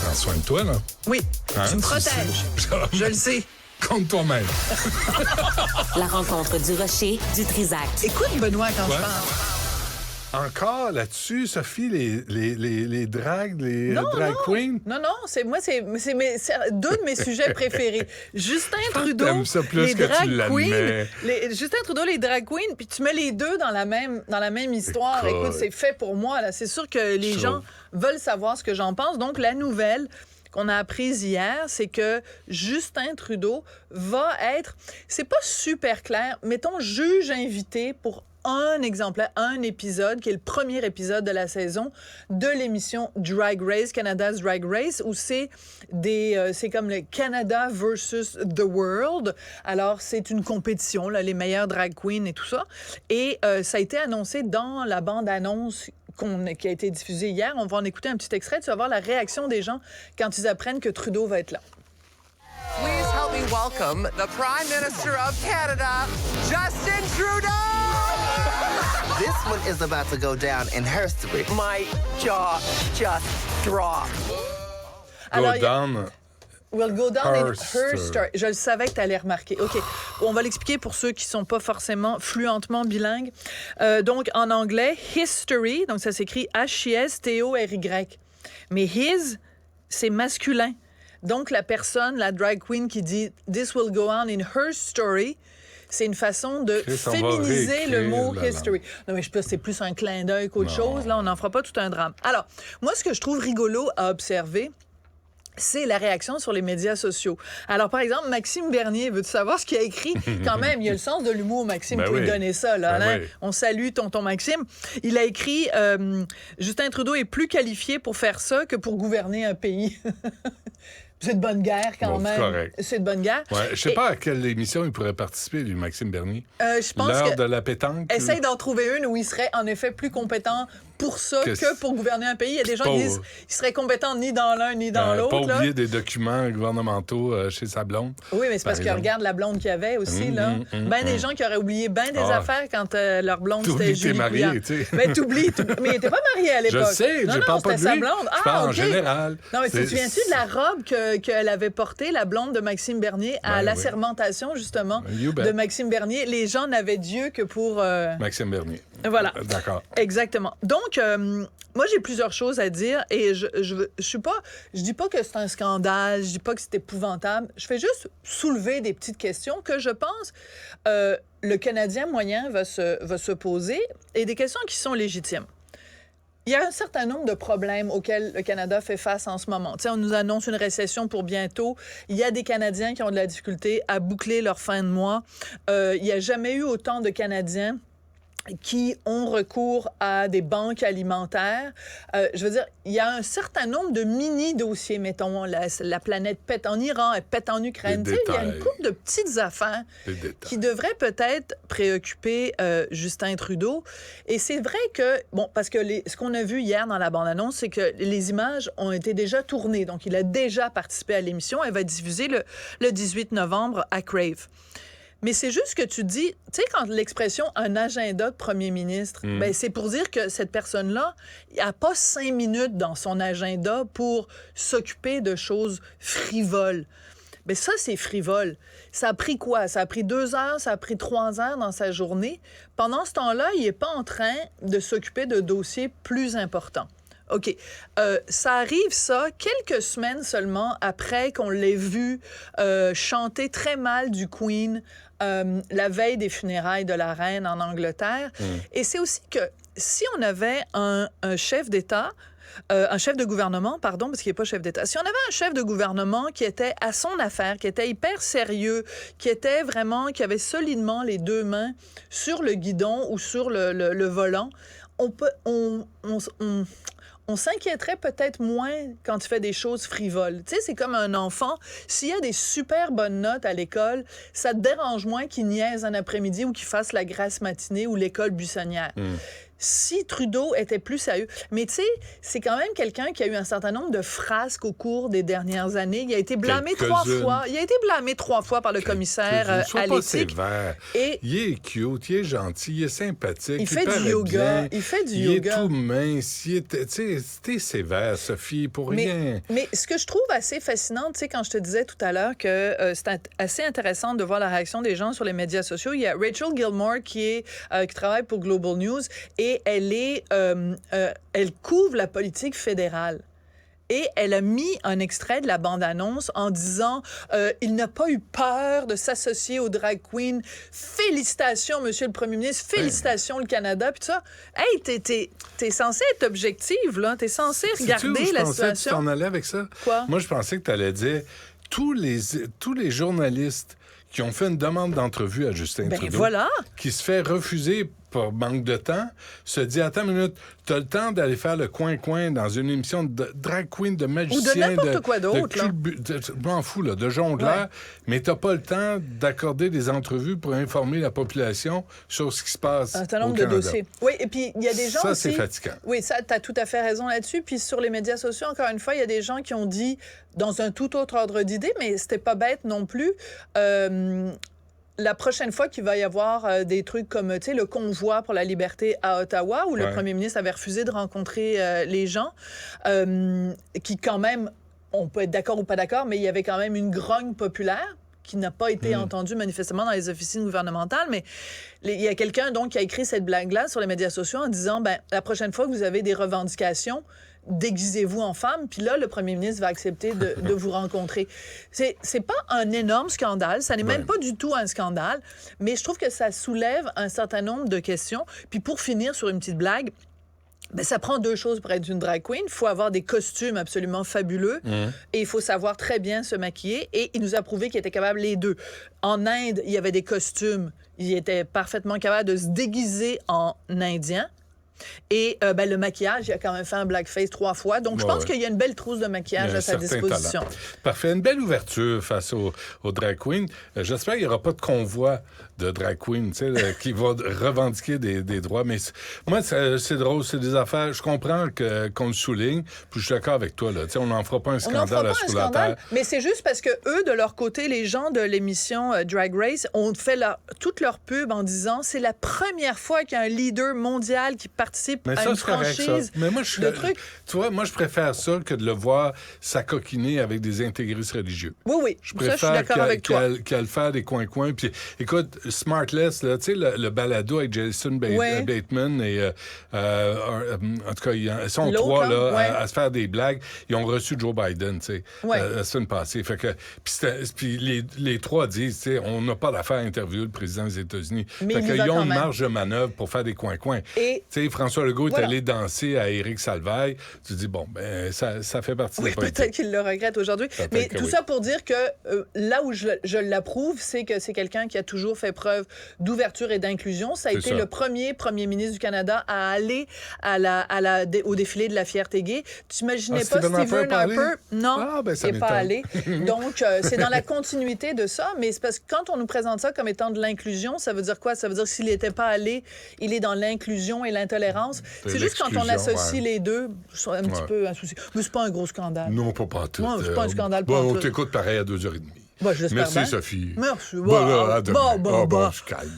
Prends soin de toi, là. Oui, Hein, tu me tu protèges. sais. Je le sais. Compte toi-même. La rencontre du Rocher, du Trisac. Écoute, Benoît, quand Ouais. je parle. Encore là-dessus, Sophie, les drags, les Non, drag non. queens. Non, c'est deux de mes sujets préférés. Justin Trudeau, t'aimes ça plus les que tu drag l'admets. queens. Justin Trudeau, les drag queens, puis tu mets les deux dans la même histoire. Écoute. Écoute, c'est fait pour moi. Là. C'est sûr que les Je gens trouve. veulent savoir ce que j'en pense. Donc, la nouvelle qu'on a apprise hier, c'est que Justin Trudeau va être, c'est pas super clair, mettons juge invité pour un exemplaire, un épisode, qui est le premier épisode de la saison de l'émission Drag Race, Canada's Drag Race, où c'est comme le Canada versus the World. Alors, c'est une compétition, là, les meilleures drag queens et tout ça. Et ça a été annoncé dans la bande-annonce qui a été diffusée hier. On va en écouter un petit extrait. Tu vas voir la réaction des gens quand ils apprennent que Trudeau va être là. Please help me welcome the Prime Minister of Canada, Justin Trudeau! This one is about to go down in history. My jaw just dropped. Go down. Will go down in Her her story. Je le savais que tu allais remarquer. OK. On va l'expliquer pour ceux qui ne sont pas forcément fluentement bilingues. Donc, en anglais, history, donc ça s'écrit H-I-S-T-O-R-Y. Mais his, c'est masculin. Donc, la personne, la drag queen qui dit « This will go on in her story », c'est une façon de Chris, on va féminiser le mot réécrire, là, history. Non, mais je pense que c'est plus un clin d'œil qu'autre chose. Là, on n'en fera pas tout un drame. Alors, moi, ce que je trouve rigolo à observer, c'est la réaction sur les médias sociaux. Alors, par exemple, Maxime Bernier, veux-tu savoir ce qu'il a écrit? Quand même, il a le sens de l'humour, Maxime, pour lui donner ça. Là, Ben oui. On salue tonton Maxime. Il a écrit Justin Trudeau est plus qualifié pour faire ça que pour gouverner un pays. C'est de bonne guerre, quand Bon, même. c'est correct. C'est de bonne guerre. Ouais, je sais pas à quelle émission il pourrait participer, lui, Maxime Bernier. Je pense L'heure que de la pétanque. essaye d'en trouver une où il serait en effet plus compétent pour ça que pour gouverner un pays. Il y a des gens qui disent qu'il serait compétent ni dans l'un ni dans l'autre. Pas oublier des documents gouvernementaux chez sa blonde. Oui, mais c'est parce qu'il exemple. regarde la blonde qu'il y avait aussi. Des gens qui auraient oublié ben des affaires quand leur blonde, c'était T'oublies Julie t'es marié, Couillard. tu sais. Mais t'oublies. Mais il n'était pas marié à l'époque. Je sais, non, je parle pas de c'était lui. sa blonde. Je parle en OK. général. Non, mais tu te C'est- souviens-tu de la robe qu'elle avait portée, la blonde de Maxime Bernier, à Ben oui. l'assermentation, justement, You bet. de Maxime Bernier? Les gens n'avaient Dieu que pour... Maxime Bernier. Voilà. D'accord. Exactement. Donc, moi, j'ai plusieurs choses à dire et je dis pas que c'est un scandale, je dis pas que c'est épouvantable. Je fais juste soulever des petites questions que je pense le Canadien moyen va se poser et des questions qui sont légitimes. Il y a un certain nombre de problèmes auxquels le Canada fait face en ce moment. Tu sais, on nous annonce une récession pour bientôt. Il y a des Canadiens qui ont de la difficulté à boucler leur fin de mois. Il n'y a jamais eu autant de Canadiens qui ont recours à des banques alimentaires. Je veux dire, il y a un certain nombre de mini-dossiers, mettons, la planète pète en Iran, elle pète en Ukraine. Tu sais, il y a une couple de petites affaires qui devraient peut-être préoccuper Justin Trudeau. Et c'est vrai que, bon, parce que ce qu'on a vu hier dans la bande-annonce, c'est que les images ont été déjà tournées. Donc, il a déjà participé à l'émission. Elle va être diffusée le 18 novembre à Crave. Mais c'est juste que tu dis, tu sais, quand l'expression « un agenda de premier ministre ben, c'est pour dire que cette personne-là n'a pas 5 minutes dans son agenda pour s'occuper de choses frivoles. Ben ça, c'est frivole. Ça a pris quoi? Ça a pris 2 heures, ça a pris 3 heures dans sa journée. Pendant ce temps-là, il n'est pas en train de s'occuper de dossiers plus importants. OK. Ça arrive, ça, quelques semaines seulement après qu'on l'ait vu chanter très mal du Queen la veille des funérailles de la reine en Angleterre. Et c'est aussi que si on avait un chef d'État, un chef de gouvernement, pardon, parce qu'il n'est pas chef d'État. Si on avait un chef de gouvernement qui était à son affaire, qui était hyper sérieux, qui avait solidement les 2 mains sur le guidon ou sur le volant, on s'inquiéterait peut-être moins quand il fait des choses frivoles. Tu sais, c'est comme un enfant. S'il y a des super bonnes notes à l'école, ça te dérange moins qu'il niaise un après-midi ou qu'il fasse la grasse matinée ou l'école buissonnière. si Trudeau était plus sérieux. Mais tu sais, c'est quand même quelqu'un qui a eu un certain nombre de frasques au cours des dernières années. Il a été blâmé trois fois. Il a été blâmé 3 fois par le commissaire à Sois pas l'éthique. sévère. Et Il est cute, il est gentil, il est sympathique. il fait du paraît yoga. bien, Il fait du il yoga. est tout mince. Tu sais, t'es sévère, Sophie, pour rien. Mais ce que je trouve assez fascinant, tu sais, quand je te disais tout à l'heure que c'est assez intéressant de voir la réaction des gens sur les médias sociaux, il y a Rachel Gilmore qui travaille pour Global News et elle couvre la politique fédérale. Et elle a mis un extrait de la bande-annonce en disant il n'a pas eu peur de s'associer aux drag queens. Félicitations, Monsieur le Premier ministre. Félicitations, le Canada. Puis tout ça. Hey, t'es censé être objective, là. T'es censé regarder la Je pensais que tu situation. t'en allais avec ça. Quoi? Moi, je pensais que tu allais dire tous les journalistes qui ont fait une demande d'entrevue à Justin Ben Trudeau, voilà. qui se fait refuser par manque de temps, se dit, attends une minute, t'as le temps d'aller faire le coin-coin dans une émission de drag queen, de magicien, n'importe quoi d'autre, là. je m'en fous, là, de jongleur, Ouais. mais t'as pas le temps d'accorder des entrevues pour informer la population sur ce qui se passe Un certain au nombre de Canada. dossiers. Oui, et puis il y a des gens Ça, aussi... c'est fatigant. Oui, ça, tu as tout à fait raison là-dessus. Puis sur les médias sociaux, encore une fois, il y a des gens qui ont dit, dans un tout autre ordre d'idée, mais c'était pas bête non plus, la prochaine fois qu'il va y avoir des trucs comme, tu sais, le convoi pour la liberté à Ottawa, où le Ouais. premier ministre avait refusé de rencontrer les gens, qui quand même, on peut être d'accord ou pas d'accord, mais il y avait quand même une grogne populaire qui n'a pas été entendue manifestement dans les officines gouvernementales, mais il y a quelqu'un donc qui a écrit cette blague-là sur les médias sociaux en disant, ben la prochaine fois que vous avez des revendications, déguisez-vous en femme, puis là, le premier ministre va accepter de vous rencontrer. C'est pas un énorme scandale, ça n'est même pas du tout un scandale, mais je trouve que ça soulève un certain nombre de questions. Puis pour finir sur une petite blague, ben, ça prend 2 choses pour être une drag queen. Il faut avoir des costumes absolument fabuleux et il faut savoir très bien se maquiller. Et il nous a prouvé qu'il était capable les deux. En Inde, il y avait des costumes. Il était parfaitement capable de se déguiser en Indien. Et ben, le maquillage, il a quand même fait un blackface 3 fois. Donc, je Ouais, pense ouais. qu'il y a une belle trousse de maquillage Il y a à un sa certain disposition. talent. Parfait. Une belle ouverture face aux drag queens. J'espère qu'il n'y aura pas de convoi de drag queens, tu sais, qui va revendiquer des droits. Mais moi, c'est drôle, c'est des affaires. Je comprends qu'on le souligne, puis je suis d'accord avec toi, là. Tu sais, on n'en fera pas un On n'en fera scandale pas à un sous la scandale, terre. mais c'est juste parce que eux, de leur côté, les gens de l'émission Drag Race ont fait toute leur pub en disant c'est la première fois qu'il y a un leader mondial qui participe Mais à ça, une c'est correct, ça. franchise Mais moi, de trucs. tu vois, moi, je préfère ça que de le voir s'acoquiner avec des intégristes religieux. Oui, oui. Je Ça, je suis préfère d'accord avec toi. qu'elle fasse des coins-coins. Puis, écoute, Smartless, là, tu sais, le balado avec Jason Ouais. Bateman et... en tout cas, ils sont L'autre, 3 là, là, ouais. à se faire des blagues. Ils ont reçu Joe Biden, tu sais, Ouais. la semaine passée. Fait que, puis les 3 disent, tu sais, on n'a pas d'affaire à interviewer le président des États-Unis. Mais Fait il y qu'ils va ont quand une même. marge de manœuvre pour faire des coins-coins. Et- Tu sais, François Legault Voilà. est allé danser à Éric Salvaille. Tu dis, bon, ben, ça fait partie de Oui, la politique. peut-être qu'il le regrette aujourd'hui. Peut-être Mais que tout oui. ça pour dire que là où je l'approuve, c'est que c'est quelqu'un qui a toujours fait preuve d'ouverture et d'inclusion. Ça a C'est été ça. le premier ministre du Canada à aller au défilé de la fierté gay. Tu n'imaginais Ah, pas Stephen Harper Stephen a parlé? Harper? Non, Ah, ben, ça il n'est pas allé. m'étonne. Donc, c'est dans la continuité de ça. Mais c'est parce que quand on nous présente ça comme étant de l'inclusion, ça veut dire quoi? Ça veut dire que s'il n'était pas allé, il est dans l'inclusion et l'intolérance. De C'est juste quand on l'exclusion, associe ouais. les deux, je suis un petit Ouais. peu un souci. Mais c'est pas un gros scandale. Non, pas tout. Non, c'est pas un scandale Bon, on pantoute. t'écoute pareil à 2h30. Bah, j'espère Merci, bien. Sophie. Merci. Bon, là, à demain. Bon, Je calme.